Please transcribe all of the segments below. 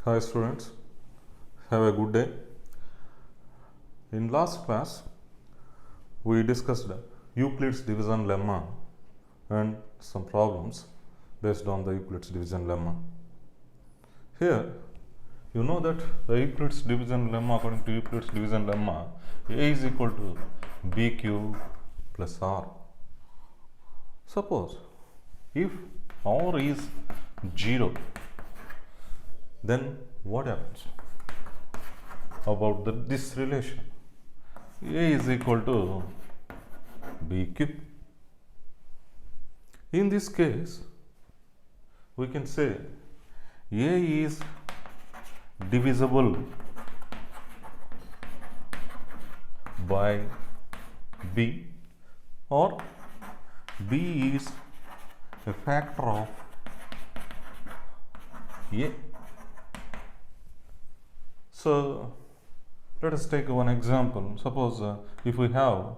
Hi students, have a good day. In last class, we discussed Euclid's division lemma and some problems based on the Euclid's division lemma. Here, you know that the Euclid's division lemma, according to Euclid's division lemma, A is equal to BQ plus R. Suppose if R is 0, then what happens about this relation? A is equal to BQ. In this case, we can say A is divisible by B, or B is a factor of A. So, let us take one example. Suppose if we have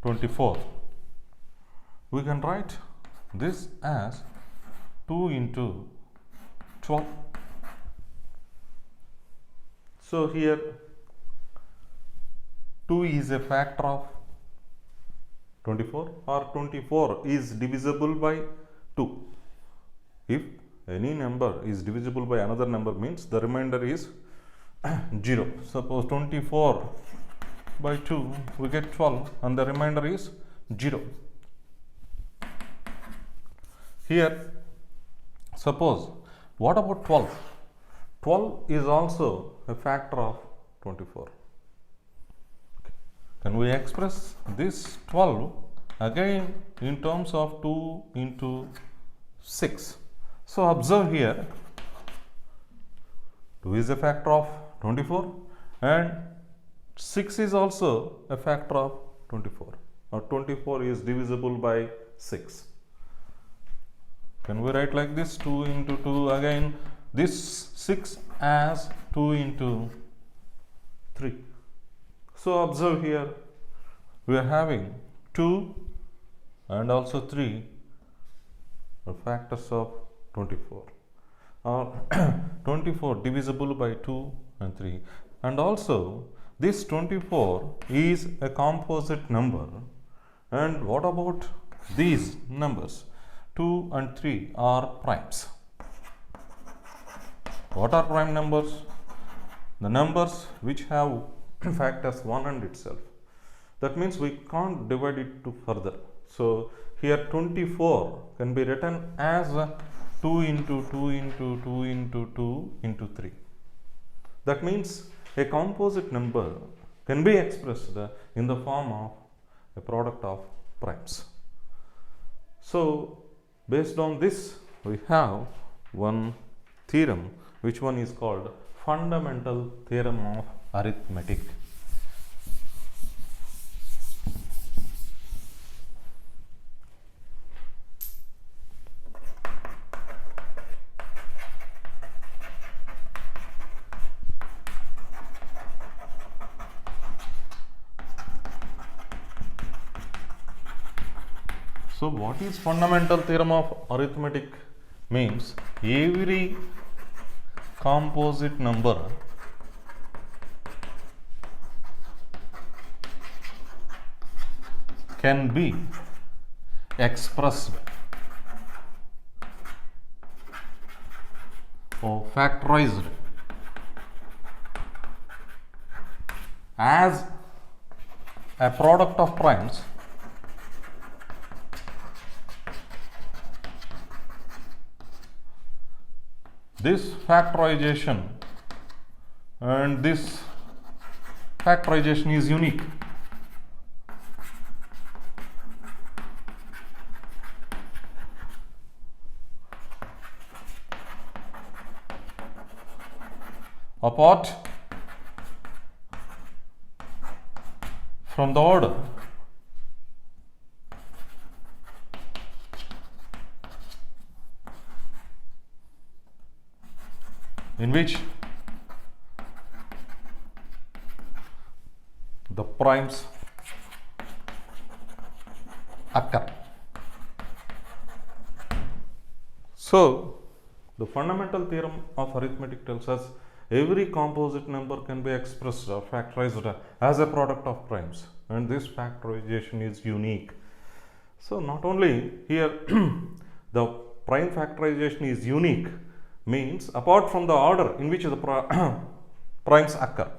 24, we can write this as 2 into 12. So, here 2 is a factor of 24, or 24 is divisible by 2. If any number is divisible by another number, means the remainder is 0. Suppose 24 by 2, we get 12 and the remainder is 0. Here, suppose, what about 12? 12 is also a factor of 24. Can we express this 12 again in terms of 2 into 6? So, observe here, 2 is a factor of 24 and 6 is also a factor of 24, or 24 is divisible by 6. Can we write like this, 2 into 2, again this 6 as 2 into 3. So, observe here, we are having 2 and also 3 are factors of 24, or 24 divisible by 2 and 3, and also this 24 is a composite number. And what about these numbers? 2 and 3 are primes. What are prime numbers? The numbers which have factors 1 and itself. That means we can't divide it to further. So, here 24 can be written as 2 into 2 into 2 into 2 into 3. That means a composite number can be expressed in the form of a product of primes. So, based on this, we have one theorem, which one is called fundamental theorem of arithmetic. So, what is fundamental theorem of arithmetic? Means every composite number can be expressed or factorized as a product of primes this factorization and this factorization is unique. Apart from the order in which the primes occur. So, The fundamental theorem of arithmetic tells us every composite number can be expressed or factorized as a product of primes, and this factorization is unique. So not only here the prime factorization is unique, means apart from the order in which the primes occur.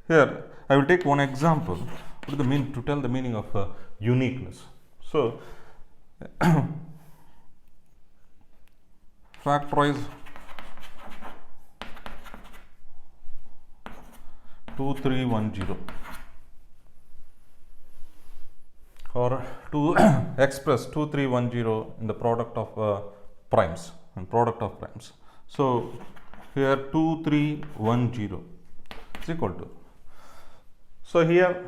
Here I will take one example to tell the meaning of uniqueness. So factorize 2310, or to express 2310 in the product of primes and product of primes. So here 2310 is equal to, so here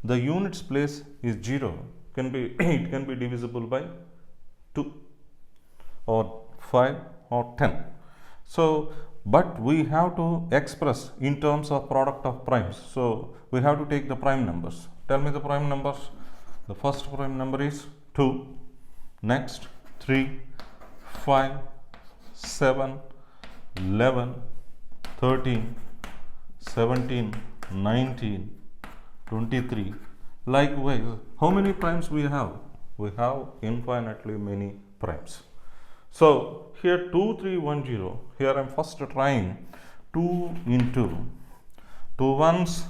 the units place is 0, can be it can be divisible by 2 or 5 or 10. So but we have to express in terms of product of primes, so we have to take the prime numbers. Tell me the prime numbers. The first prime number is 2, next 3, 5, 7, 11, 13, 17, 19, 23. Likewise, how many primes we have? We have infinitely many primes. So here 2310, here I am first trying 2 into 2 ones,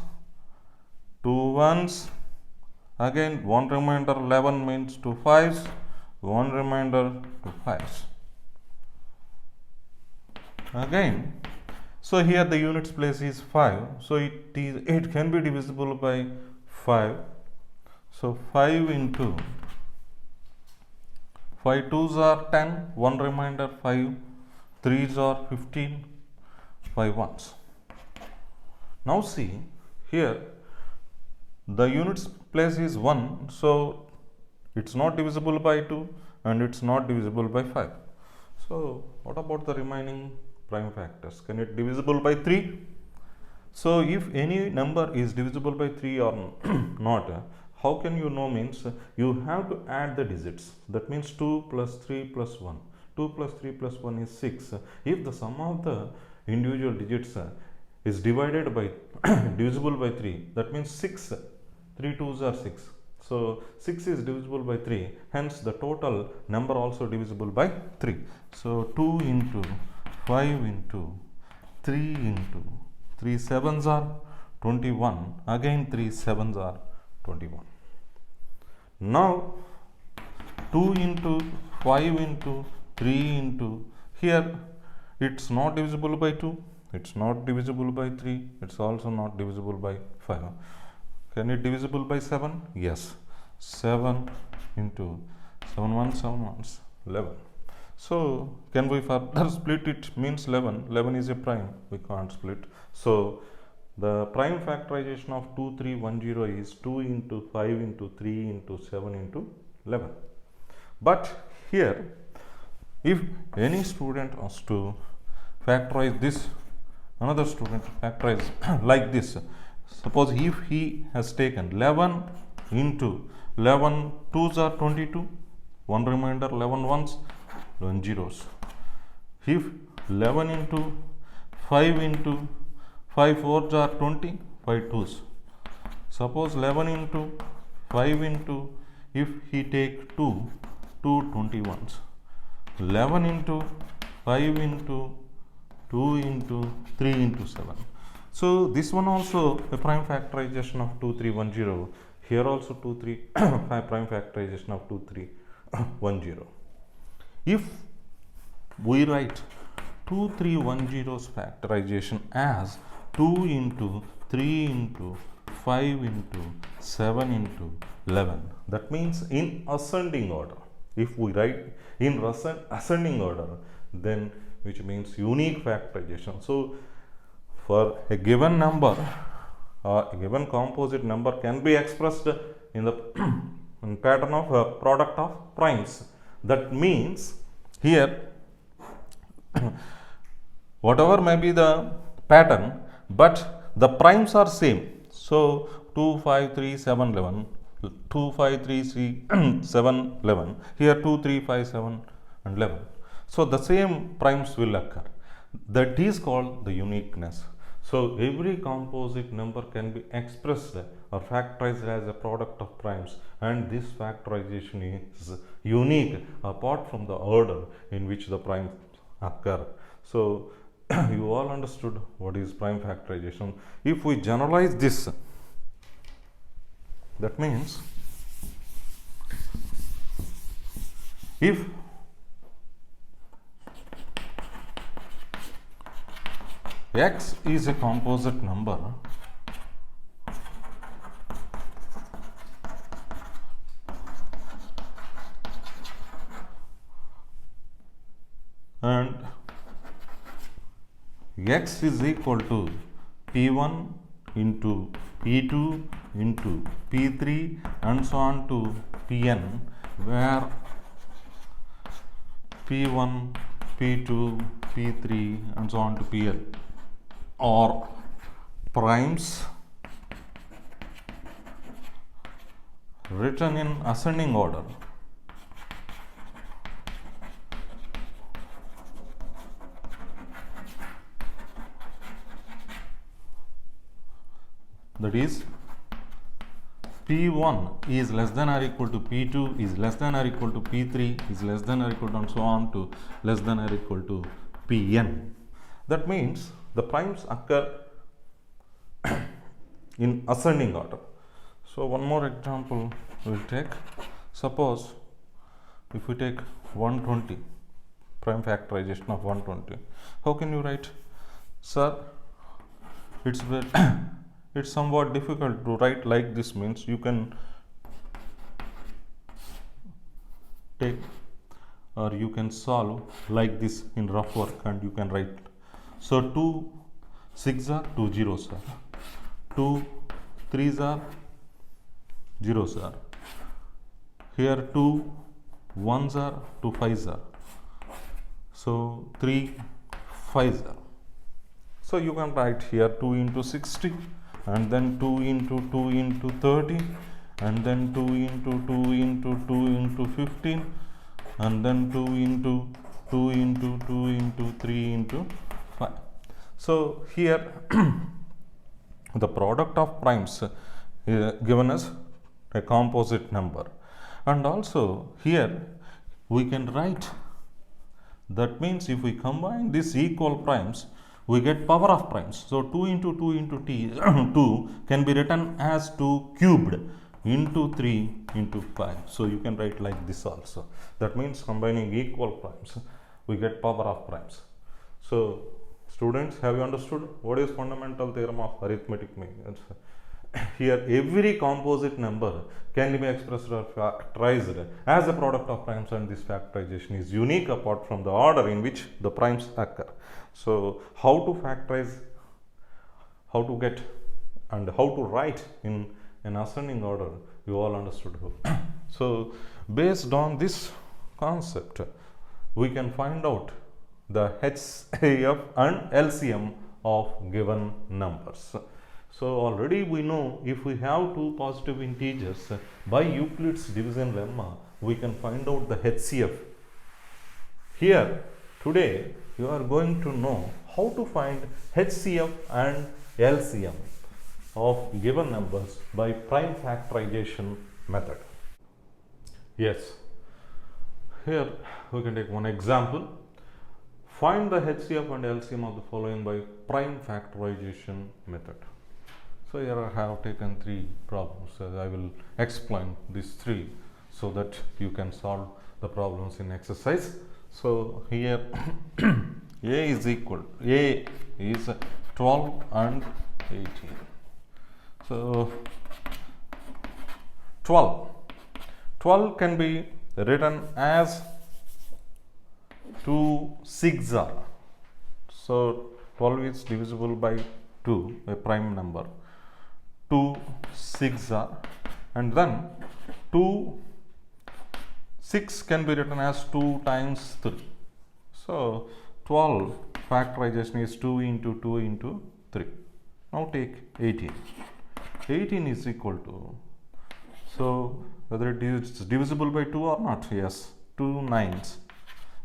2 ones, again one remainder 11 means 2 fives, one remainder 2 fives. Again, so here the units place is 5, so it can be divisible by 5. So 5 into 5 2s are 10, one remainder 5 3s are 15, 5 1s. Now see here the units place is 1, so it's not divisible by 2 and it's not divisible by 5. So what about the remaining prime factors? Can it divisible by 3? So if any number is divisible by 3 or not, how can you know? Means you have to add the digits. That means 2 plus 3 plus 1. 2 plus 3 plus 1 is 6. If the sum of the individual digits is divided by divisible by 3, that means 6. 3 2s are 6. So 6 is divisible by 3. Hence the total number also divisible by 3. So 2 into 5 into 3 into 3 sevens are 21. Again 3 sevens are 21. Now 2 into 5 into 3 into, here it's not divisible by 2, it's not divisible by 3, it's also not divisible by 5. Can it divisible by 7? Yes. 7 into 7 1 7 1s 11. So can we further split it? Means 11. 11 is a prime. We can't split. So the prime factorization of 2310 is 2 into 5 into 3 into 7 into 11. But here, if any student wants to factorize this, another student factorize like this. Suppose if he has taken 11 into 11 2s are 22, one remainder 11 ones, 11 zeros. If 11 into 5 into 5 4s are 20, 5 2s. Suppose 11 into 5 into, if he take 2 21s. 11 into 5 into 2 into 3 into 7. So this one also a prime factorization of 2310. Here also prime factorization of 2310. If we write 2310's factorization as 2 into 3 into 5 into 7 into 11, that means in ascending order. If we write in ascending order, then which means unique factorization. So for a given number, a given composite number can be expressed in the in pattern of product of primes. That means here whatever may be the pattern, but the primes are same. So 2 5 3 7 11, 2 5 3 7 11, here 2 3 5 7 and 11. So the same primes will occur. That is called the uniqueness. So every composite number can be expressed or factorized as a product of primes, and this factorization is unique apart from the order in which the primes occur. So you all understood what is prime factorization. If we generalize this, that means if x is a composite number and x is equal to p1 into p2 into p3 and so on to pn, where p1, p2, p3 and so on to pl are primes written in ascending order, that is P1 is less than or equal to P2 is less than or equal to P3 is less than or equal to and so on to less than or equal to Pn. That means the primes occur in ascending order. So one more example we will take. Suppose if we take 120, prime factorization of 120, how can you write? Sir, it's somewhat difficult to write like this. Means you can take or you can solve like this in rough work and you can write. So 2 6s are 2 zeros are, 2 3s are zeros are, here 2 1s are 2 5s are, so 3 5s are. So you can write here 2 into 60 and then 2 into 2 into 30 and then 2 into 2 into 2 into 15 and then 2 into 2 into 2 into 3 into 5. So here the product of primes given as a composite number, and also here we can write, that means if we combine these equal primes we get power of primes. So 2 into 2 into 2 can be written as 2 cubed into 3 into 5. So you can write like this also. That means combining equal primes we get power of primes. So students, have you understood what is fundamental theorem of arithmetic means? Here every composite number can be expressed or factorized as a product of primes, and this factorization is unique apart from the order in which the primes occur. So how to factorize, how to get and how to write in an ascending order, you all understood. So based on this concept we can find out the HCF and LCM of given numbers. So already we know if we have two positive integers, by Euclid's division lemma we can find out the HCF. Here today you are going to know how to find HCF and LCM of given numbers by prime factorization method. Yes, here we can take one example. Find the HCF and LCM of the following by prime factorization method. So here I have taken 3 problems. I will explain these 3 so that you can solve the problems in exercise. So here A is 12 and 18. So 12 can be written as 2 6s are. So 12 is divisible by 2, a prime number. 2 6s are, and then 6 can be written as 2 times 3. So 12 factorization is 2 into 2 into 3. Now take 18. 18 is equal to, so whether it is divisible by 2 or not, yes, 2 9s.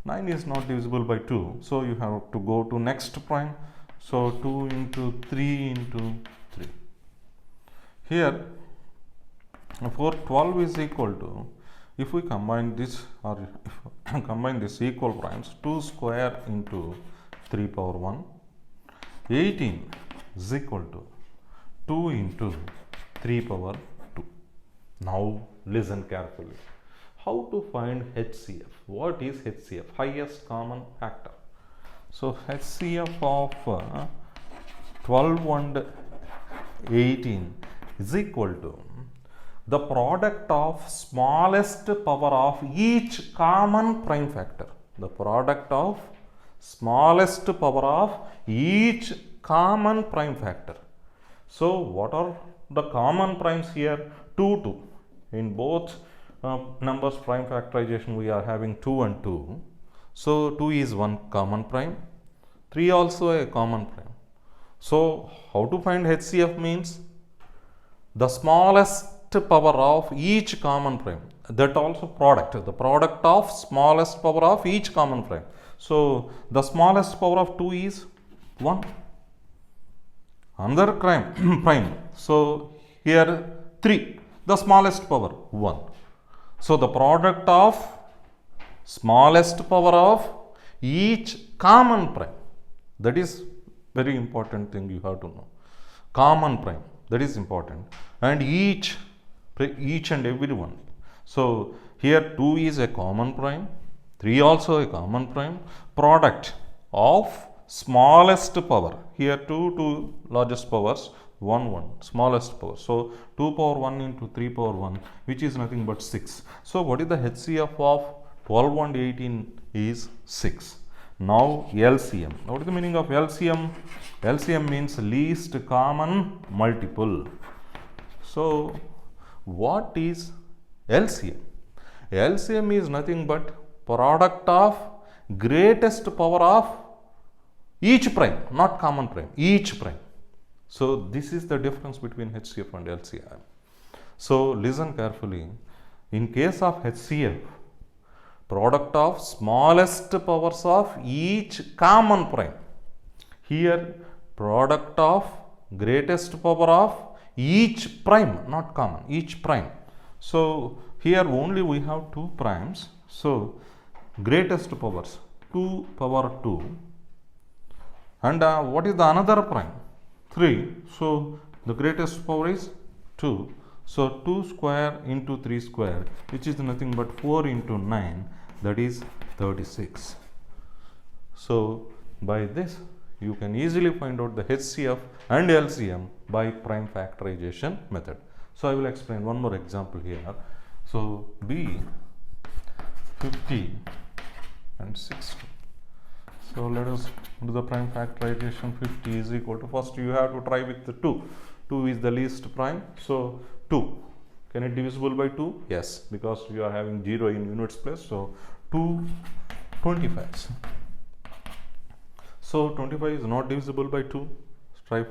9 is not divisible by 2, so you have to go to next prime. So 2 into 3 into 3. Here, for 12 is equal to, if we combine this or if combine this equal primes, 2 square into 3 power 1, 18 is equal to 2 into 3 power 2. Now listen carefully. How to find HCF? What is HCF? Highest common factor. So HCF of 12 and 18 is equal to the product of smallest power of each common prime factor. The product of smallest power of each common prime factor. So what are the common primes here? 2, 2. In both numbers prime factorization we are having 2 and 2. So 2 is one common prime. 3 also a common prime. So how to find HCF means the smallest power of each common prime, that also product, the product of smallest power of each common prime. So the smallest power of 2 is 1. Another prime. So here 3, the smallest power 1. So the product of smallest power of each common prime, that is very important thing you have to know. Common prime, that is important, and each and every one. So here 2 is a common prime, 3 also a common prime, product of smallest power, here 2 largest powers, 1 smallest power. So 2 power 1 into 3 power 1, which is nothing but 6. So what is the HCF of 12 and 18 is 6. Now LCM. What is the meaning of LCM? LCM means least common multiple. So what is LCM? LCM is nothing but product of greatest power of each prime, not common prime, each prime. So this is the difference between HCF and LCM. So listen carefully. In case of HCF, product of smallest powers of each common prime. Here product of greatest power of each prime, not common, each prime. So here only we have 2 primes. So greatest powers 2 power 2, and what is the another prime? 3. So the greatest power is 2. So 2 square into 3 square, which is nothing but 4 into 9, that is 36. So by this you can easily find out the HCF and LCM by prime factorization method. So I will explain one more example here. So B 50 and 60. So let us do the prime factorization. 50 is equal to, first you have to try with the 2. 2 is the least prime. So 2. Can it divisible by 2? Yes, because we are having 0 in units place. So 2 25s. So 25 is not divisible by 2. Try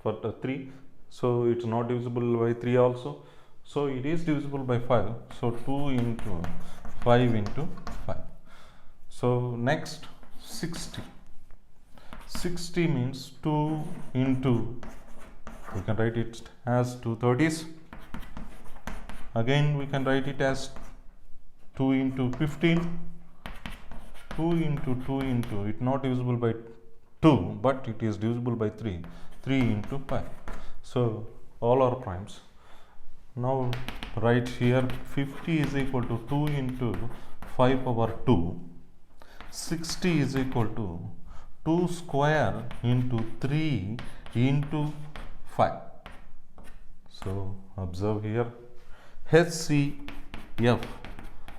for the 3. So it's not divisible by 3 also. So it is divisible by 5. So 2 into 5 into 5. So next 60. 60 means 2 into, we can write it as 2 30s. Again we can write it as 2 into 15. 2 into 2 into, it not divisible by 2, but it is divisible by 3. 3 into 5. So all are primes. Now write here 50 is equal to 2 into 5 power 2. 60 is equal to 2 square into 3 into 5. So observe here HCF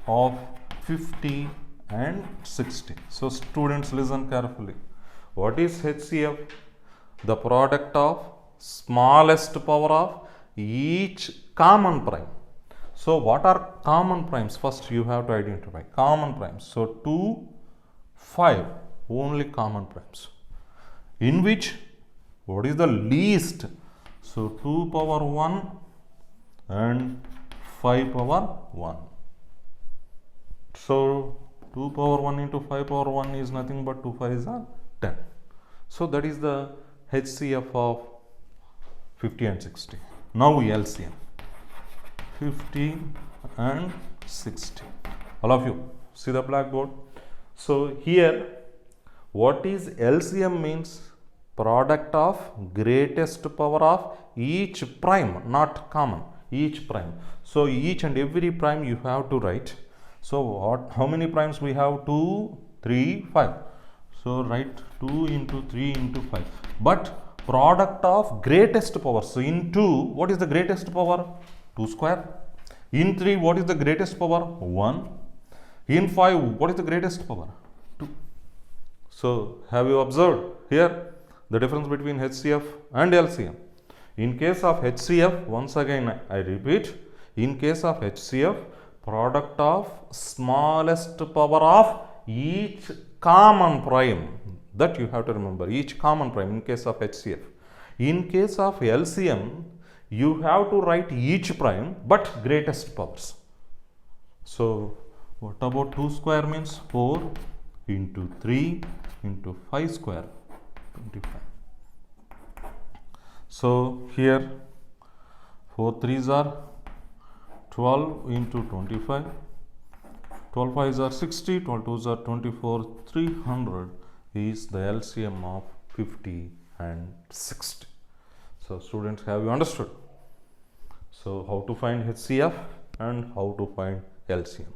of 50 and 60. So students listen carefully. What is HCF? The product of smallest power of each common prime. So what are common primes? First you have to identify common primes. So 2, 5 only common primes. In which what is the least? So 2 power 1 and 5 power 1. So 2 power 1 into 5 power 1 is nothing but 2 5s are 10. So that is the HCF of 50 and 60. Now LCM 50 and 60. All of you see the blackboard. So here what is LCM means? Product of greatest power of each prime, not common, each prime. So each and every prime you have to write. So how many primes we have? 2, 3, 5. So write 2 into 3 into 5. But product of greatest power. So in 2, what is the greatest power? 2 square. In 3, what is the greatest power? 1. In 5, what is the greatest power? 2. So have you observed here the difference between HCF and LCM? In case of HCF, once again I repeat, in case of HCF, product of smallest power of each common prime, that you have to remember, each common prime in case of HCF. In case of LCM, you have to write each prime but greatest powers. So what about 2 square means? 4 into 3 into 5 square, 25. So here 4 3s are 12 into 25, 12 5s are 60, 12 2s are 24, 300 is the LCM of 50 and 60. So students, have you understood? So how to find HCF and how to find LCM?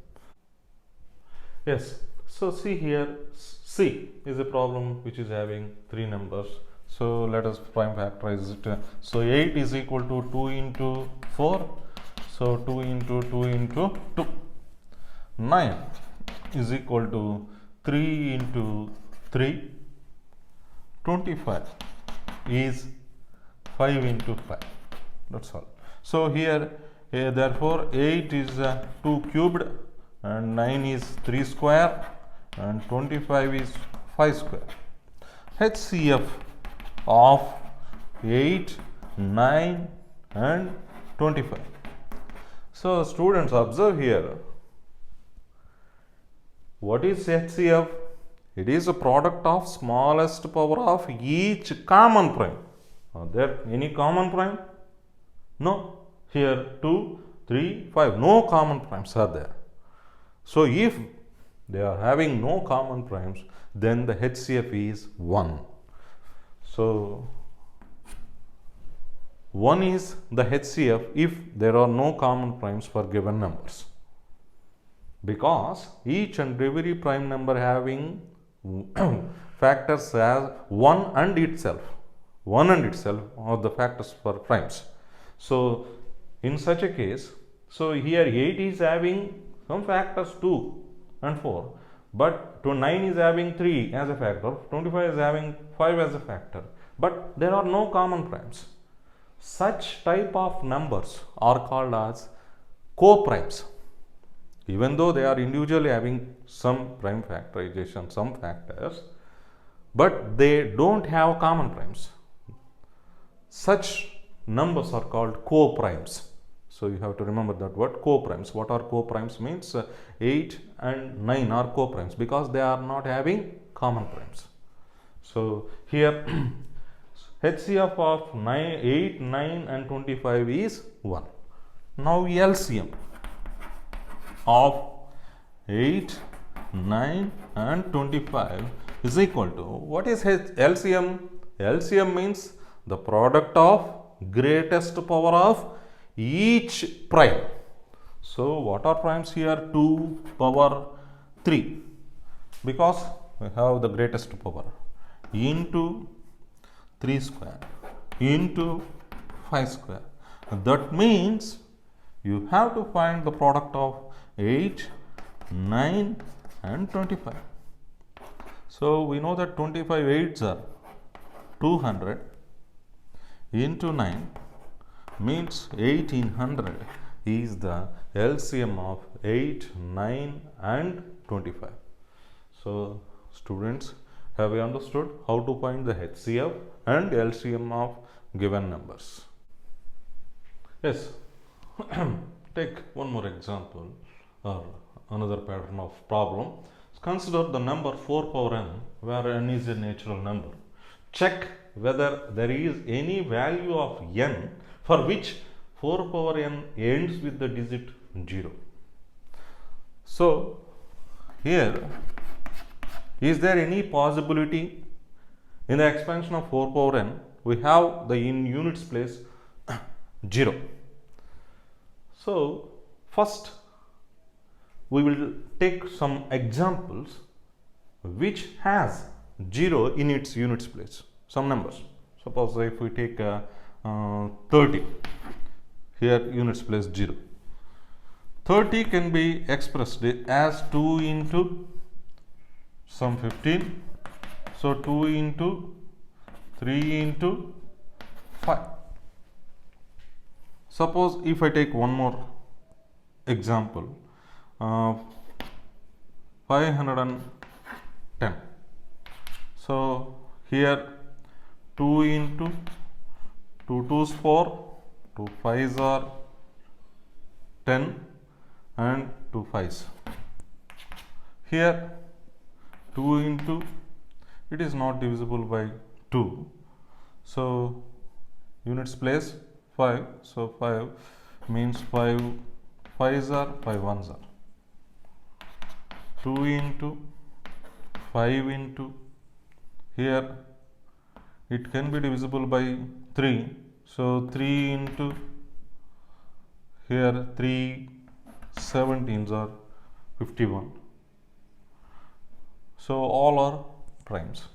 Yes, so see here, C is a problem which is having 3 numbers. So let us prime factorize it. So 8 is equal to 2 into 4. So 2 into 2 into 2. 9 is equal to 3 into 3. 25 is 5 into 5. That's all. So here, therefore 8 is 2 cubed and 9 is 3 square and 25 is 5 square. HCF of 8, 9 and 25. So students, observe here, what is HCF? It is a product of smallest power of each common prime. Are there any common prime? No. Here 2, 3, 5, no common primes are there. So if they are having no common primes, then the HCF is 1. So 1 is the HCF if there are no common primes for given numbers, because each and every prime number having factors as 1 and itself are the factors for primes. So in such a case, so here 8 is having some factors 2 and 4, but 9 is having 3 as a factor, 25 is having 5 as a factor, but there are no common primes. Such type of numbers are called as co-primes. Even though they are individually having some prime factorization, some factors, but they don't have common primes. Such numbers are called co-primes. So you have to remember that word, co-primes. What are co-primes means? 8 and 9 are co-primes because they are not having common primes. So here HCF of 8, 9 and 25 is 1. Now LCM of 8, 9 and 25 is equal to, what is LCM? LCM means the product of greatest power of each prime. So what are primes here? 2 power 3, because we have the greatest power, into 3 square into 5 square. That means you have to find the product of 8, 9 and 25. So we know that 25 8s are 200 into 9 means 1800 is the LCM of 8, 9 and 25. So students, have you understood how to find the HCF and LCM of given numbers? Yes. Take one more example or another pattern of problem. Consider the number 4 power n, where n is a natural number. Check whether there is any value of n for which 4 power n ends with the digit 0. So, here, is there any possibility in the expansion of 4 power n, we have the in units place 0. So, first we will take some examples which has 0 in its units place, some numbers. Suppose if we take 30, here units place 0. 30 can be expressed as 2 into some 15. So, 2 into 3 into 5. Suppose if I take one more example, 510. So, here 2 into 2 2's 4, 2 5's are 10 and 2 5's. Here 2 into, it is not divisible by 2. So, units place 5. So, 5 means 5 5's are 5 1's are. 2 into 5 into, here it can be divisible by 3. So, 3 into, here 3 17's are 51. So, all are primes.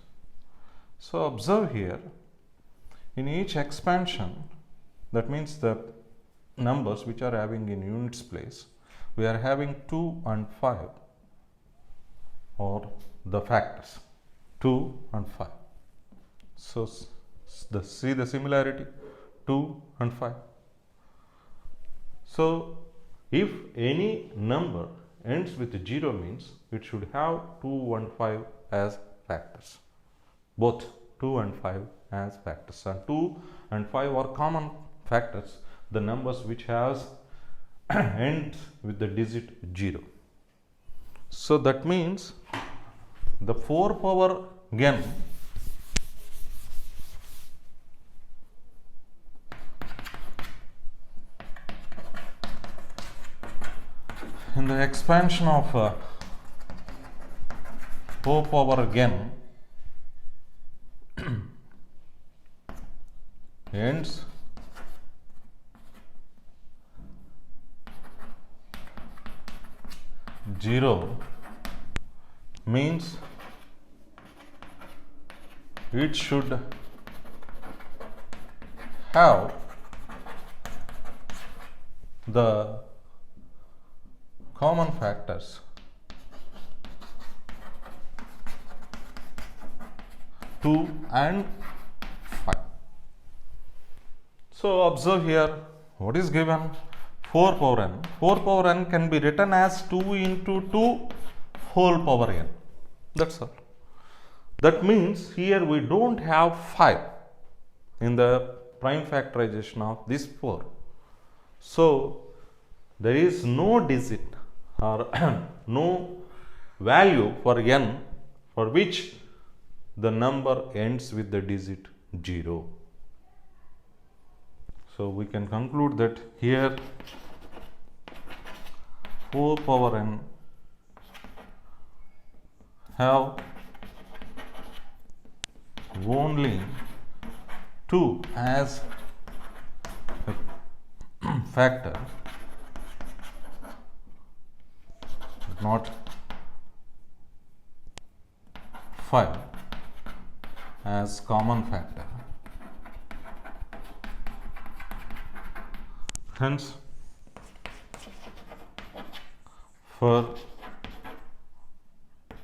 So, observe here, in each expansion, that means the numbers which are having in units place, we are having 2 and 5 or the factors 2 and 5. So, see the similarity 2 and 5. So, if any number ends with 0 means it should have 2 and 5 as factors, both 2 and 5 as factors, and 2 and 5 are common factors, the numbers which has ends with the digit 0. So, that means the 4 power n in the expansion of 4 power n ends zero means it should have the common factors 2 and 5. So, observe here what is given 4 power n. 4 power n can be written as 2 into 2 whole power n. That is all. That means here we do not have 5 in the prime factorization of this 4. So, there is no digit or no value for n for which the number ends with the digit 0. So, we can conclude that here 4 power n have only 2 as a factor, not 5 as common factor. Hence, for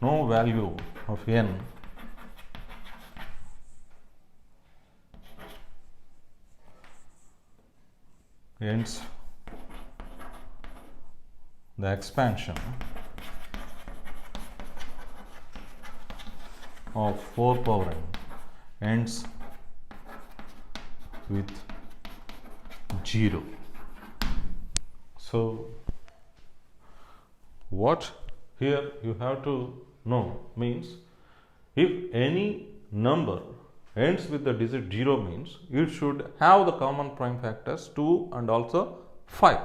no value of n ends the expansion of 4 power n ends with 0. So, what here you have to No, means if any number ends with the digit 0 means it should have the common prime factors 2 and also 5.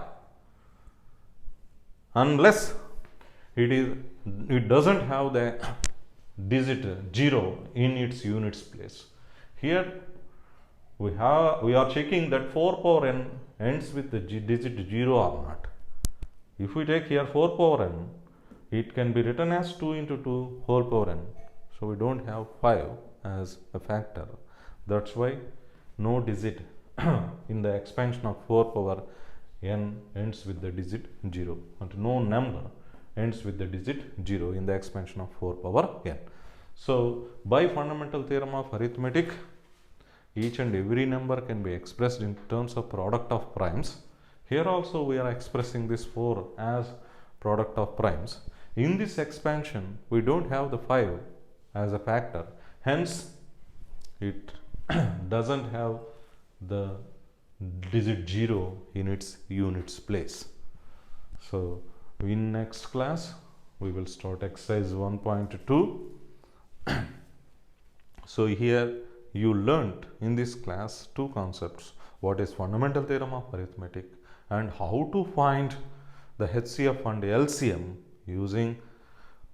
Unless it doesn't have the digit 0 in its units place. Here we are checking that 4 power n ends with the digit 0 or not. If we take here 4 power n, it can be written as 2 into 2 whole power n. So we don't have 5 as a factor. That's why no digit in the expansion of 4 power n ends with the digit 0, and no number ends with the digit 0 in the expansion of 4 power n. So by fundamental theorem of arithmetic, each and every number can be expressed in terms of product of primes. Here also we are expressing this 4 as product of primes. In this expansion we don't have the 5 as a factor, hence it doesn't have the digit 0 in its units place. So in next class we will start exercise 1.2. So here you learnt in this class two concepts: what is fundamental theorem of arithmetic and how to find the HCF and LCM using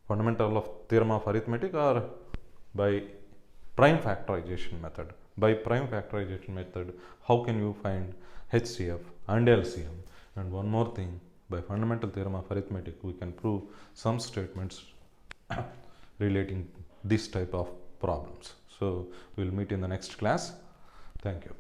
fundamental of theorem of arithmetic or by prime factorization method. By prime factorization method, how can you find HCF and LCM? And one more thing, by fundamental theorem of arithmetic we can prove some statements relating this type of problems. So we will meet in the next class. Thank you.